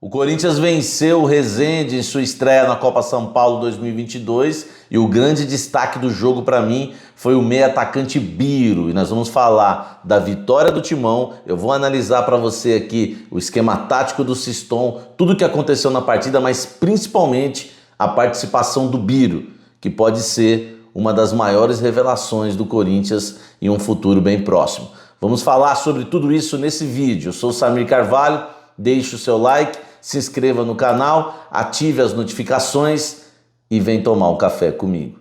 O Corinthians venceu o Resende em sua estreia na Copa São Paulo 2022 e o grande destaque do jogo para mim foi o meia atacante Biro. E nós vamos falar da vitória do Timão, eu vou analisar para você aqui o esquema tático do Siston, tudo o que aconteceu na partida, mas principalmente a participação do Biro, que pode ser uma das maiores revelações do Corinthians em um futuro bem próximo. Vamos falar sobre tudo isso nesse vídeo. Eu sou o Samir Carvalho, deixe o seu like, se inscreva no canal, ative as notificações e vem tomar um café comigo.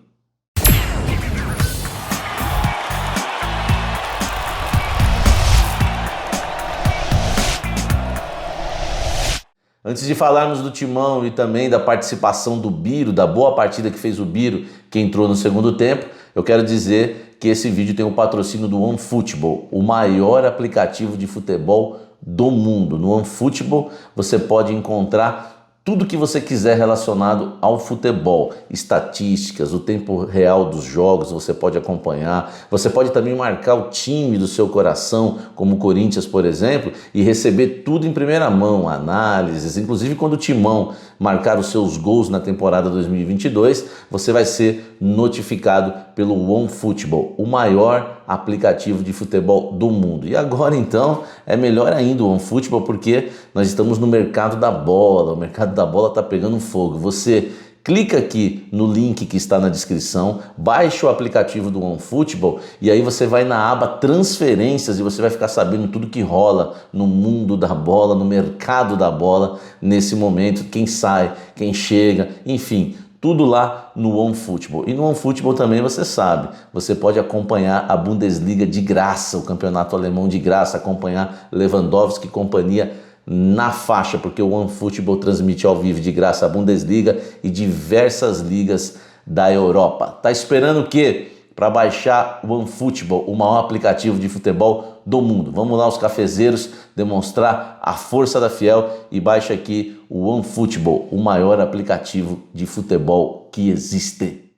Antes de falarmos do Timão e também da participação do Biro, da boa partida que fez o Biro, que entrou no segundo tempo, eu quero dizer que esse vídeo tem o patrocínio do OneFootball, o maior aplicativo de futebol do mundo. No OneFootball você pode encontrar tudo que você quiser relacionado ao futebol, estatísticas, o tempo real dos jogos você pode acompanhar, você pode também marcar o time do seu coração, como o Corinthians, por exemplo, e receber tudo em primeira mão, análises, inclusive quando o Timão marcar os seus gols na temporada 2022, você vai ser notificado pelo OneFootball, o maior aplicativo de futebol do mundo. E agora então é melhor ainda o OneFootball porque nós estamos no mercado da bola, o mercado da bola está pegando fogo. Você clica aqui no link que está na descrição, baixa o aplicativo do OneFootball e aí você vai na aba transferências e você vai ficar sabendo tudo que rola no mundo da bola, no mercado da bola nesse momento, quem sai, quem chega, enfim, tudo lá no OneFootball. E no OneFootball também você sabe, você pode acompanhar a Bundesliga de graça, o campeonato alemão de graça, acompanhar Lewandowski e companhia na faixa, porque o OneFootball transmite ao vivo de graça a Bundesliga e diversas ligas da Europa. Tá esperando o quê? Para baixar o OneFootball, o maior aplicativo de futebol do mundo. Vamos lá, os cafezeiros, demonstrar a força da Fiel e baixa aqui o OneFootball, o maior aplicativo de futebol que existe.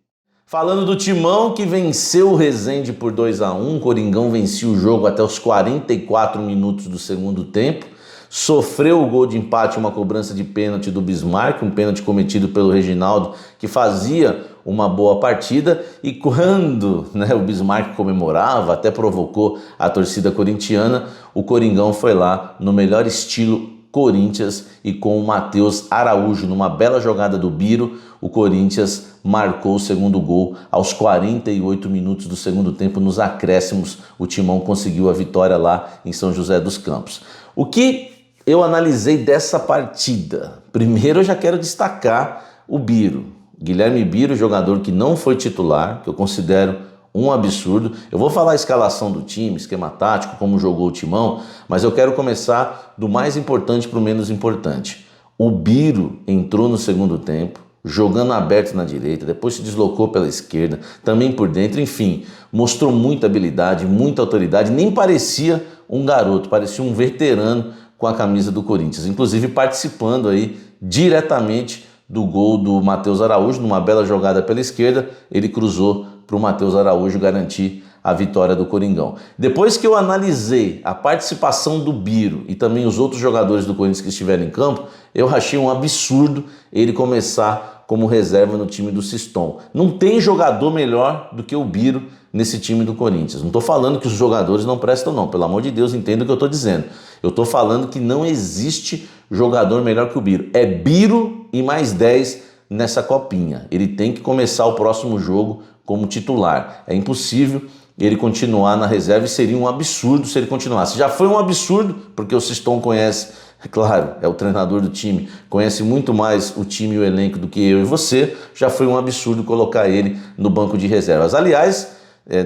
Falando do Timão, que venceu o Resende por 2-1, o Coringão venceu o jogo até os 44 minutos do segundo tempo, sofreu o gol de empate, uma cobrança de pênalti do Bismarck, um pênalti cometido pelo Reginaldo, que fazia uma boa partida, e quando o Bismarck comemorava, até provocou a torcida corintiana, o Coringão foi lá no melhor estilo Corinthians e com o Matheus Araújo, numa bela jogada do Biro, o Corinthians marcou o segundo gol aos 48 minutos do segundo tempo, nos acréscimos. O Timão conseguiu a vitória lá em São José dos Campos. O que eu analisei dessa partida? Primeiro eu já quero destacar o Biro, Guilherme Biro, jogador que não foi titular, que eu considero um absurdo. Eu vou falar a escalação do time, esquema tático, como jogou o Timão, mas eu quero começar do mais importante para o menos importante. O Biro entrou no segundo tempo, jogando aberto na direita, depois se deslocou pela esquerda, também por dentro, enfim, mostrou muita habilidade, muita autoridade, nem parecia um garoto, parecia um veterano com a camisa do Corinthians, inclusive participando aí diretamente do gol do Matheus Araújo, numa bela jogada pela esquerda, ele cruzou para o Matheus Araújo garantir a vitória do Coringão. Depois que eu analisei a participação do Biro e também os outros jogadores do Corinthians que estiveram em campo, eu achei um absurdo ele começar como reserva no time do Siston. Não tem jogador melhor do que o Biro nesse time do Corinthians. Não estou falando que os jogadores não prestam não, pelo amor de Deus, entenda o que eu estou dizendo. Eu estou falando que não existe jogador melhor que o Biro. É Biro e mais 10 nessa copinha. Ele tem que começar o próximo jogo como titular. É impossível ele continuar na reserva e seria um absurdo se ele continuasse. Já foi um absurdo, porque o Siston conhece, é claro, é o treinador do time, conhece muito mais o time e o elenco do que eu e você. Já foi um absurdo colocar ele no banco de reservas. Aliás,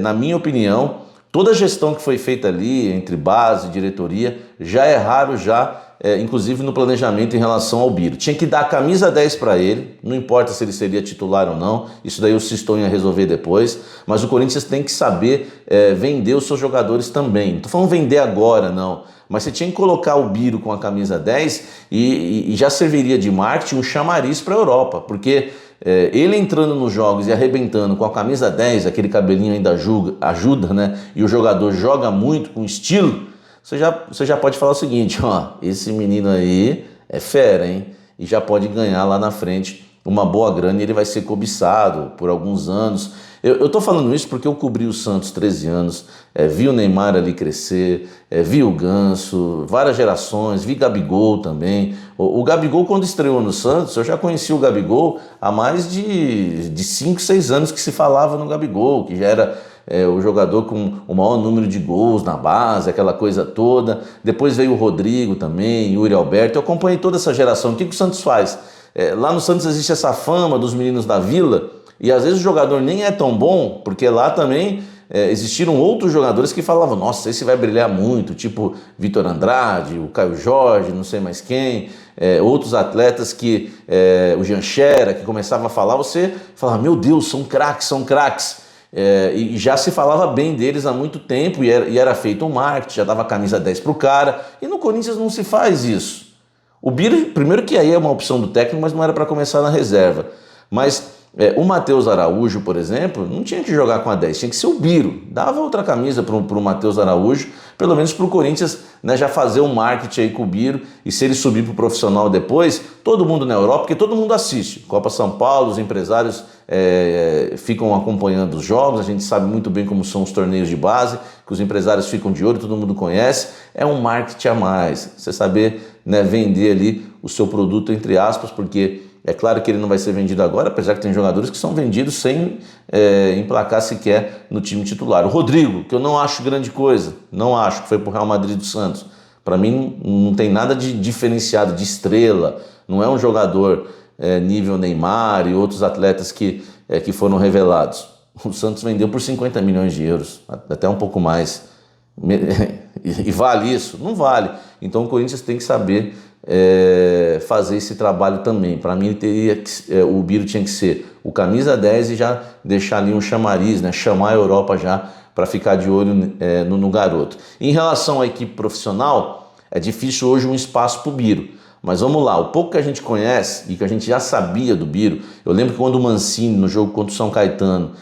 na minha opinião, toda a gestão que foi feita ali, entre base e diretoria, já erraram inclusive no planejamento em relação ao Biro. Tinha que dar a camisa 10 para ele, não importa se ele seria titular ou não, isso daí o Siston ia resolver depois, mas o Corinthians tem que saber vender os seus jogadores também. Não estou falando vender agora, não, mas você tinha que colocar o Biro com a camisa 10 e já serviria de marketing um chamariz para a Europa, porque ele entrando nos jogos e arrebentando com a camisa 10, aquele cabelinho ainda ajuda, né? E o jogador joga muito com estilo, você já pode falar o seguinte, ó, esse menino aí é fera, hein? E já pode ganhar lá na frente uma boa grana e ele vai ser cobiçado por alguns anos. Eu tô falando isso porque eu cobri o Santos 13 anos, vi o Neymar ali crescer, vi o Ganso, várias gerações, vi Gabigol também. O Gabigol, quando estreou no Santos, eu já conheci o Gabigol há mais de 5, 6 anos que se falava no Gabigol, que já era o jogador com o maior número de gols na base, aquela coisa toda. Depois veio o Rodrigo também, Yuri Alberto. Eu acompanhei toda essa geração. O que o Santos faz? Lá no Santos existe essa fama dos meninos da Vila, e às vezes o jogador nem é tão bom, porque lá também existiram outros jogadores que falavam, nossa, esse vai brilhar muito, tipo Vitor Andrade, o Caio Jorge, não sei mais quem, outros atletas que, o Jean Xera, que começava a falar, você falava, meu Deus, são craques, são craques. E já se falava bem deles há muito tempo, e era feito um marketing, já dava camisa 10 pro cara, e no Corinthians não se faz isso. O Biro, primeiro que aí é uma opção do técnico, mas não era para começar na reserva. Mas o Matheus Araújo, por exemplo, não tinha que jogar com a 10, tinha que ser o Biro. Dava outra camisa para o Matheus Araújo, pelo menos para o Corinthians, né, já fazer um marketing aí com o Biro, e se ele subir para o profissional depois, todo mundo na Europa, porque todo mundo assiste. Copa São Paulo, os empresários ficam acompanhando os jogos, a gente sabe muito bem como são os torneios de base, que os empresários ficam de olho, todo mundo conhece. É um marketing a mais, você saber, né, vender ali o seu produto, entre aspas, porque é claro que ele não vai ser vendido agora, apesar que tem jogadores que são vendidos sem emplacar sequer no time titular. O Rodrigo, que eu não acho grande coisa, não acho, que foi pro Real Madrid do Santos. Para mim não tem nada de diferenciado, de estrela, não é um jogador nível Neymar e outros atletas que foram revelados. O Santos vendeu por 50 milhões de euros, até um pouco mais. E vale isso? Não vale. Então o Corinthians tem que saber fazer esse trabalho também. Para mim o Biro tinha que ser o camisa 10 e já deixar ali um chamariz, né? Chamar a Europa já para ficar de olho no garoto. Em relação à equipe profissional, é difícil hoje um espaço para o Biro. Mas vamos lá, o pouco que a gente conhece e que a gente já sabia do Biro, eu lembro que quando o Mancini, no jogo contra o São Caetano,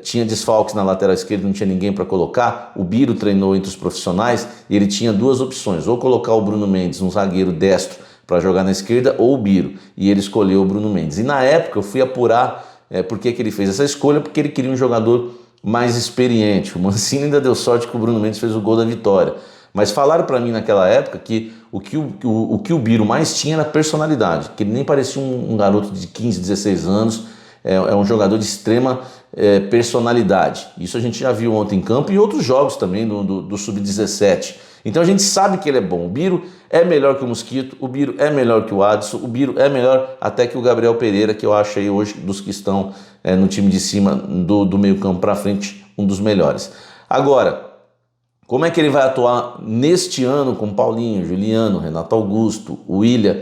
tinha desfalques na lateral esquerda, não tinha ninguém para colocar, o Biro treinou entre os profissionais e ele tinha duas opções, ou colocar o Bruno Mendes, um zagueiro destro, para jogar na esquerda, ou o Biro, e ele escolheu o Bruno Mendes. E na época eu fui apurar por que ele fez essa escolha, porque ele queria um jogador mais experiente. O Mancini ainda deu sorte que o Bruno Mendes fez o gol da vitória. Mas falaram para mim naquela época que o que o Biro mais tinha era personalidade, que ele nem parecia um garoto de 15, 16 anos, é um jogador de extrema personalidade. Isso a gente já viu ontem em campo e outros jogos também do Sub-17. Então a gente sabe que ele é bom. O Biro é melhor que o Mosquito, o Biro é melhor que o Adson, o Biro é melhor até que o Gabriel Pereira, que eu acho aí hoje dos que estão no time de cima do meio campo para frente, um dos melhores. Agora, como é que ele vai atuar neste ano com Paulinho, Juliano, Renato Augusto, William,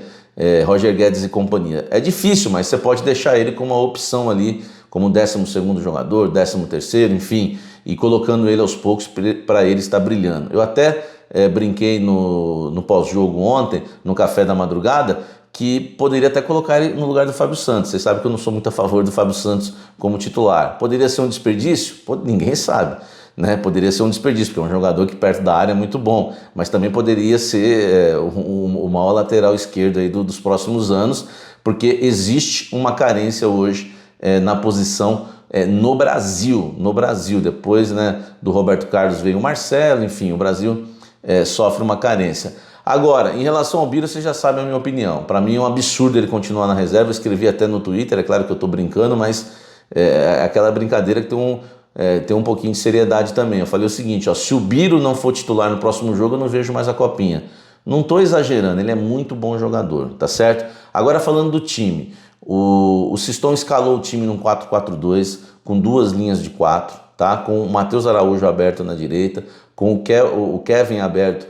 Roger Guedes e companhia? É difícil, mas você pode deixar ele como uma opção ali, como 12º jogador, 13º, enfim, e colocando ele aos poucos para ele estar brilhando. Eu até brinquei no pós-jogo ontem, no café da madrugada, que poderia até colocar ele no lugar do Fábio Santos. Vocês sabem que eu não sou muito a favor do Fábio Santos como titular. Poderia ser um desperdício? Ninguém sabe. Né? Poderia ser um desperdício, porque é um jogador que perto da área é muito bom, mas também poderia ser o maior lateral esquerdo aí dos próximos anos, porque existe uma carência hoje na posição no Brasil. Depois, né, do Roberto Carlos veio o Marcelo, enfim, o Brasil sofre uma carência. Agora, em relação ao Biro, vocês já sabem a minha opinião. Para mim é um absurdo ele continuar na reserva, eu escrevi até no Twitter, é claro que eu estou brincando, mas é aquela brincadeira que tem um pouquinho de seriedade também. Eu falei o seguinte, ó, se o Biro não for titular no próximo jogo, eu não vejo mais a copinha. Não estou exagerando, ele é muito bom jogador, tá certo? Agora falando do time, o Siston escalou o time num 4-4-2, com duas linhas de 4, tá? Com o Matheus Araújo aberto na direita, com o Kevin aberto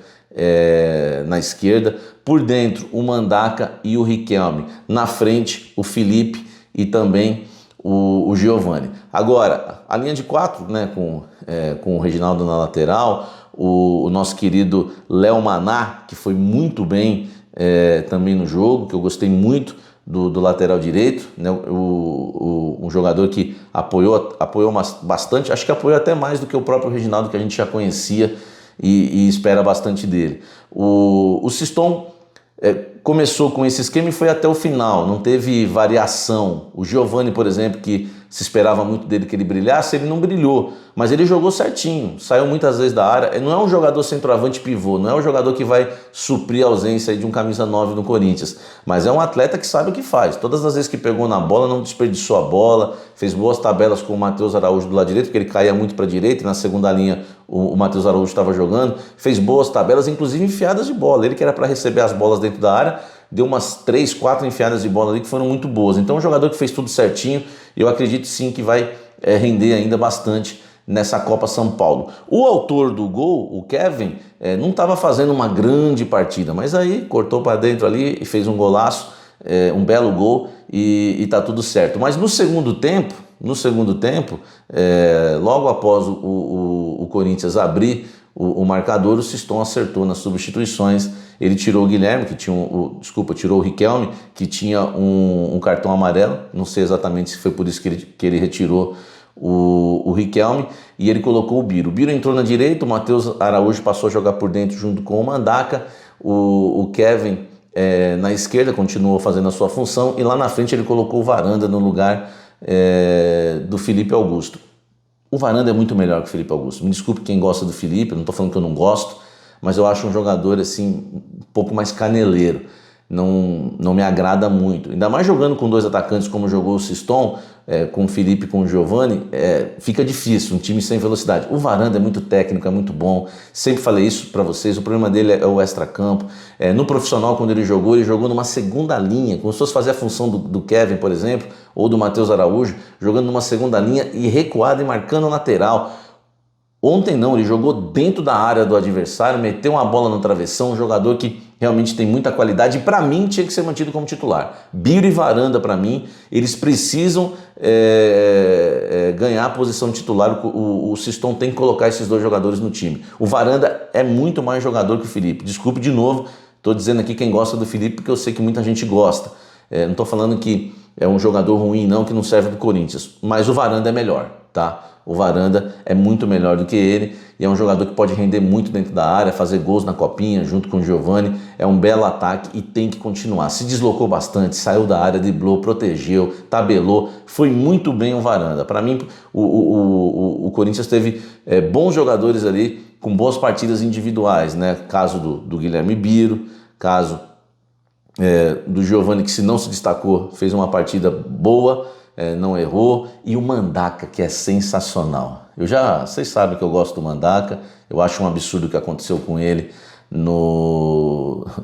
na esquerda, por dentro o Mandaca e o Riquelme, na frente o Felipe e também o Giovani. Agora, a linha de 4, né, com o Reginaldo na lateral, o nosso querido Léo Maná, que foi muito bem também no jogo, que eu gostei muito do lateral direito, né, um jogador que apoiou bastante, acho que apoiou até mais do que o próprio Reginaldo, que a gente já conhecia e espera bastante dele. O Siston começou com esse esquema e foi até o final, não teve variação. O Giovani, por exemplo, que se esperava muito dele que ele brilhasse, ele não brilhou, mas ele jogou certinho, saiu muitas vezes da área. Não é um jogador centroavante pivô, não é um jogador que vai suprir a ausência de um camisa 9 no Corinthians, mas é um atleta que sabe o que faz. Todas as vezes que pegou na bola, não desperdiçou a bola, fez boas tabelas com o Matheus Araújo do lado direito, porque ele caía muito para a direita, e na segunda linha o Matheus Araújo estava jogando, fez boas tabelas, inclusive enfiadas de bola. Ele que era para receber as bolas dentro da área, deu umas 3, 4 enfiadas de bola ali que foram muito boas. Então é um jogador que fez tudo certinho e eu acredito sim que vai render ainda bastante nessa Copa São Paulo. O autor do gol, o Kevin, não estava fazendo uma grande partida, mas aí cortou para dentro ali e fez um golaço, um belo gol e tá tudo certo. Mas no segundo tempo, logo após o Corinthians abrir o marcador, o Siston acertou nas substituições. Ele tirou o Guilherme, que tinha tirou o Riquelme, que tinha um cartão amarelo. Não sei exatamente se foi por isso que ele retirou o Riquelme, e ele colocou o Biro. O Biro entrou na direita, o Matheus Araújo passou a jogar por dentro junto com o Mandaca, o Kevin na esquerda continuou fazendo a sua função, e lá na frente ele colocou o Varanda no lugar do Felipe Augusto. O Varanda é muito melhor que o Felipe Augusto. Me desculpe quem gosta do Felipe, eu não estou falando que eu não gosto, mas eu acho um jogador assim um pouco mais caneleiro. Não me agrada muito. Ainda mais jogando com dois atacantes como jogou o Siston, com o Felipe e com o Giovani, fica difícil, um time sem velocidade. O Varanda é muito técnico, é muito bom. Sempre falei isso para vocês, o problema dele é o extracampo. No profissional, quando ele jogou numa segunda linha, como se fosse fazer a função do Kevin, por exemplo, ou do Matheus Araújo, jogando numa segunda linha e recuado e marcando lateral. Ontem não, ele jogou dentro da área do adversário, meteu uma bola no travessão, um jogador que realmente tem muita qualidade e para mim tinha que ser mantido como titular. Biro e Varanda, para mim, eles precisam ganhar a posição de titular. O Siston tem que colocar esses dois jogadores no time. O Varanda é muito mais jogador que o Felipe. Desculpe de novo, estou dizendo aqui quem gosta do Felipe porque eu sei que muita gente gosta. Não estou falando que é um jogador ruim não, que não serve do Corinthians, mas o Varanda é melhor, tá? O Varanda é muito melhor do que ele e é um jogador que pode render muito dentro da área, fazer gols na copinha junto com o Giovani. É um belo ataque e tem que continuar. Se deslocou bastante, saiu da área, driblou, protegeu, tabelou. Foi muito bem o Varanda. Para mim, o Corinthians teve bons jogadores ali com boas partidas individuais, né? Caso do Guilherme Biro, caso do Giovani, que se não se destacou, fez uma partida boa. Não errou, e o Mandaca, que é sensacional. Vocês sabem que eu gosto do Mandaca, eu acho um absurdo o que aconteceu com ele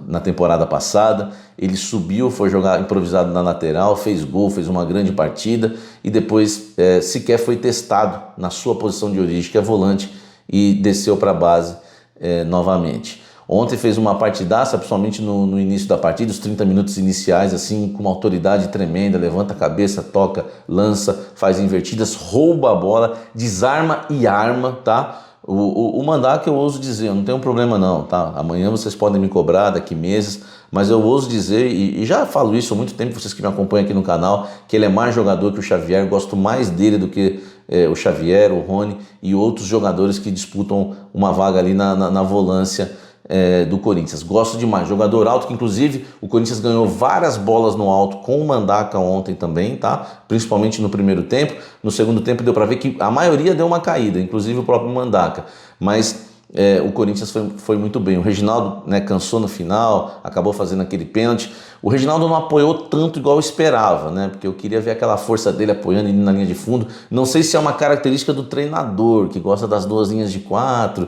na temporada passada. Ele subiu, foi jogar improvisado na lateral, fez gol, fez uma grande partida e depois sequer foi testado na sua posição de origem, que é volante, e desceu para a base novamente. Ontem fez uma partidaça, principalmente no início da partida, os 30 minutos iniciais, assim, com uma autoridade tremenda, levanta a cabeça, toca, lança, faz invertidas, rouba a bola, desarma e arma, tá? O Mandaca eu ouso dizer, eu não tenho problema não, tá? Amanhã vocês podem me cobrar, daqui meses, mas eu ouso dizer, e já falo isso há muito tempo, vocês que me acompanham aqui no canal, que ele é mais jogador que o Xavier, gosto mais dele do que o Xavier, o Rony e outros jogadores que disputam uma vaga ali na volância do Corinthians. Gosto demais, jogador alto, que inclusive o Corinthians ganhou várias bolas no alto com o Mandaca ontem também, tá? Principalmente no primeiro tempo. No segundo tempo deu para ver que a maioria deu uma caída, inclusive o próprio Mandaca, mas o Corinthians foi muito bem. O Reginaldo, né, cansou no final, acabou fazendo aquele pênalti. O Reginaldo não apoiou tanto igual eu esperava, né? Porque eu queria ver aquela força dele apoiando ele na linha de fundo. Não sei se é uma característica do treinador, que gosta das duas linhas de 4.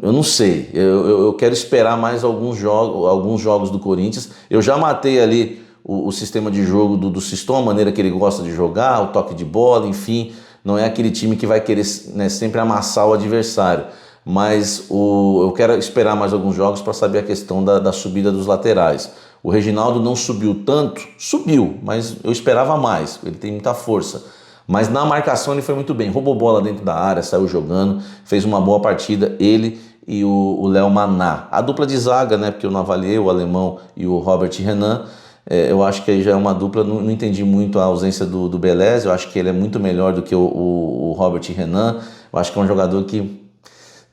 Eu não sei, eu quero esperar mais alguns jogos do Corinthians. Eu já matei ali o sistema de jogo do Siston, a maneira que ele gosta de jogar, o toque de bola, enfim. Não é aquele time que vai querer, né, sempre amassar o adversário. Mas eu quero esperar mais alguns jogos para saber a questão da subida dos laterais. O Reginaldo não subiu tanto, subiu, mas eu esperava mais, ele tem muita força. Mas na marcação ele foi muito bem, roubou bola dentro da área, saiu jogando, fez uma boa partida, ele e o Léo Maná. A dupla de zaga, né, porque eu não avaliei o Alemão e o Robert Renan, eu acho que aí já é uma dupla, não entendi muito a ausência do Belez, eu acho que ele é muito melhor do que o Robert Renan, eu acho que é um jogador que,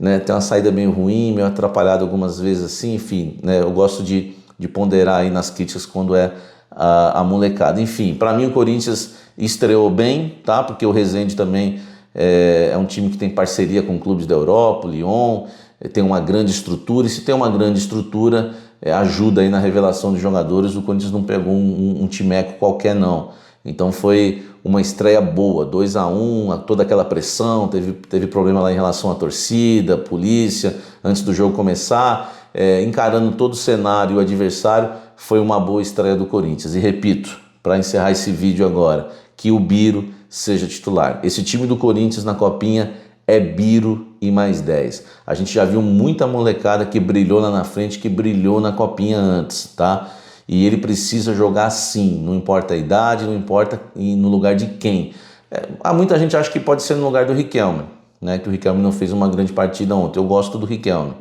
né, tem uma saída meio ruim, meio atrapalhado algumas vezes assim, enfim, né, eu gosto de de ponderar aí nas críticas quando é a molecada. Enfim, para mim o Corinthians estreou bem, tá? Porque o Rezende também é um time que tem parceria com clubes da Europa, o Lyon, tem uma grande estrutura, e se tem uma grande estrutura, ajuda aí na revelação de jogadores. O Corinthians não pegou um timeco qualquer não. Então foi uma estreia boa, 2-1, toda aquela pressão, teve problema lá em relação à torcida, polícia, antes do jogo começar, encarando todo o cenário e o adversário, foi uma boa estreia do Corinthians. E repito, para encerrar esse vídeo agora, que o Biro seja titular. Esse time do Corinthians na Copinha é Biro e mais 10. A gente já viu muita molecada que brilhou lá na frente, que brilhou na Copinha antes, tá? E ele precisa jogar assim, não importa a idade, não importa no lugar de quem. Há muita gente acha que pode ser no lugar do Riquelme, né? Que o Riquelme não fez uma grande partida ontem. Eu gosto do Riquelme.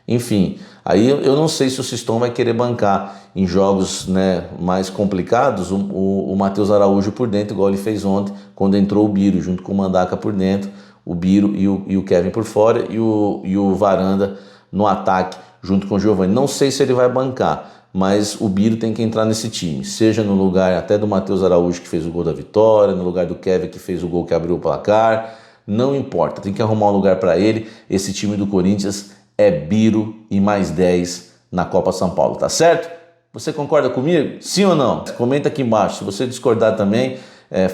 Enfim, aí eu não sei se o Siston vai querer bancar em jogos, né, mais complicados o Matheus Araújo por dentro, igual ele fez ontem, quando entrou o Biro junto com o Mandaca por dentro, o Biro e o Kevin por fora e o Varanda no ataque junto com o Giovani. Não sei se ele vai bancar, mas o Biro tem que entrar nesse time, seja no lugar até do Matheus Araújo, que fez o gol da vitória, no lugar do Kevin, que fez o gol que abriu o placar, não importa, tem que arrumar um lugar para ele. Esse time do Corinthians é Biro e mais 10 na Copa São Paulo, tá certo? Você concorda comigo? Sim ou não? Comenta aqui embaixo. Se você discordar também,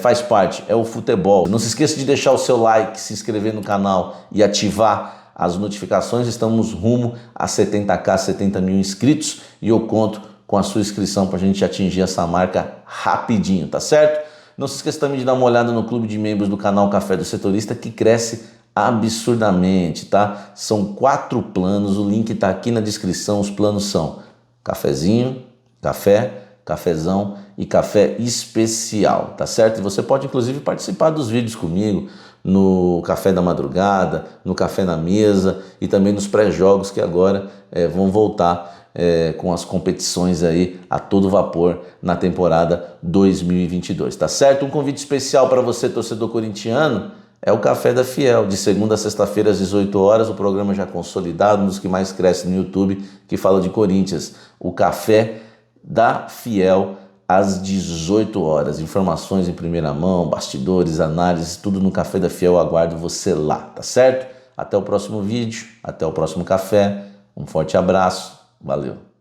faz parte, é o futebol. Não se esqueça de deixar o seu like, se inscrever no canal e ativar as notificações. Estamos rumo a 70k, 70 mil inscritos, e eu conto com a sua inscrição para a gente atingir essa marca rapidinho, tá certo? Não se esqueça também de dar uma olhada no clube de membros do canal Café do Setorista, que cresce absurdamente, tá? São 4 planos, o link tá aqui na descrição. Os planos são cafezinho, café, cafezão e café especial, tá certo? E você pode inclusive participar dos vídeos comigo no café da madrugada, no café na mesa e também nos pré-jogos que agora vão voltar com as competições aí a todo vapor na temporada 2022, tá certo? Um convite especial para você, torcedor corintiano, é o Café da Fiel, de segunda a sexta-feira às 18 horas, o programa já consolidado, um dos que mais cresce no YouTube, que fala de Corinthians. O Café da Fiel às 18 horas. Informações em primeira mão, bastidores, análises, tudo no Café da Fiel. Eu aguardo você lá, tá certo? Até o próximo vídeo, até o próximo café. Um forte abraço, valeu!